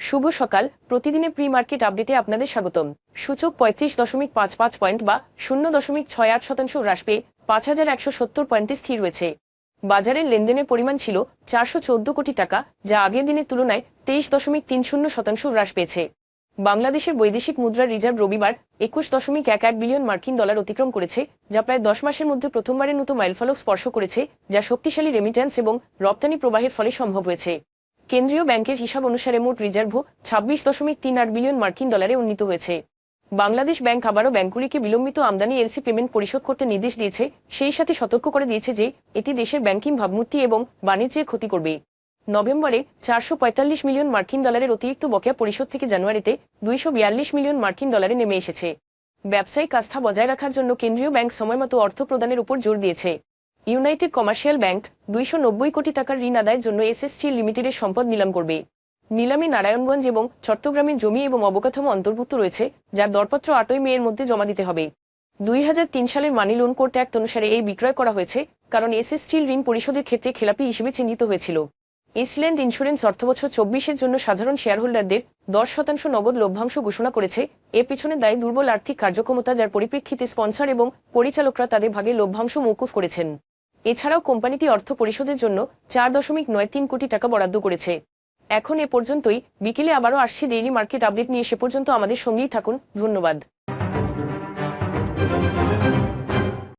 শুভ সকাল। প্রতিদিনের pre market আপডেটে আপনাদের স্বাগতম। সূচক 35.55 পয়েন্ট বা 0.68% হ্রাস পেয়ে 5,170 পয়েন্টে স্থির রয়েছে। বাজারের লেনদেনের পরিমাণ ছিল 414 কোটি টাকা, যা আগের দিনের তুলনায় 23.30% হ্রাস পেয়েছে। বাংলাদেশের বৈদেশিক মুদ্রার রিজার্ভ রবিবার 21.11 বিলিয়ন মার্কিন ডলার অতিক্রম করেছে, যা প্রায় 10 মাসের মধ্যে প্রথমবারের মতো মাইলফলক স্পর্শ করেছে, যা শক্তিশালী রেমিট্যান্স এবং রপ্তানি প্রবাহের ফলে সম্ভব হয়েছে। কেন্দ্রীয় ব্যাংকের হিসাব অনুসারে মোট রিজার্ভও 26.38 বিলিয়ন মার্কিন ডলারে উন্নীত হয়েছে। বাংলাদেশ ব্যাংক আবারও ব্যাংকগুলিকে বিলম্বিত আমদানি এলসি পেমেন্ট পরিশোধ করতে নির্দেশ দিয়েছে, সেই সাথে সতর্ক করে দিয়েছে যে এটি দেশের ব্যাংকিং ভাবমূর্তি এবং বাণিজ্যে ক্ষতি করবে। নভেম্বরে 445 মিলিয়ন মার্কিন ডলারের অতিরিক্ত বকেয়া পরিশোধ থেকে জানুয়ারিতে 242 মিলিয়ন মার্কিন ডলারে নেমে এসেছে। ব্যবসায়িক আস্থা বজায় রাখার জন্য কেন্দ্রীয় ব্যাংক সময়মতো অর্থ প্রদানের উপর জোর দিয়েছে। ইউনাইটেড কমার্শিয়াল ব্যাংক 290 কোটি টাকার ঋণ আদায়ের জন্য এসএস স্টিল লিমিটেডের সম্পদ নিলাম করবে। নিলামে নারায়ণগঞ্জ এবং চট্টগ্রামের জমি এবং অবকাঠামো অন্তর্ভুক্ত রয়েছে, যার দরপত্র 8 মের মধ্যে জমা দিতে হবে। 2003 সালের মানি লোন কোড অ্যাক্ট অনুসারে এই বিক্রয় করা হয়েছে, কারণ এসএস স্টিল ঋণ পরিশোধের ক্ষেত্রে খেলাপি হিসেবে চিহ্নিত হয়েছিল। ইস্টল্যান্ড ইন্স্যুরেন্স অর্থবছর 24-এর জন্য সাধারণ শেয়ারহোল্ডারদের 10% নগদ লভ্যাংশ ঘোষণা করেছে। এর পেছনে দায়ী দুর্বল আর্থিক কার্যক্ষমতা, যার পরিপ্রেক্ষিতে স্পন্সর এবং পরিচালকরা তাদের ভাগে লভ্যাংশ মওকুফ করেছেন। এছাড়াও কোম্পানিটি অর্থ পরিশোধের জন্য 4.93 কোটি টাকা বরাদ্দ করেছে। এখন এ পর্যন্তই। বিকেলে আবারও আসছে ডেইলি মার্কেট আপডেট নিয়ে। সে পর্যন্ত আমাদের সঙ্গেই থাকুন। ধন্যবাদ।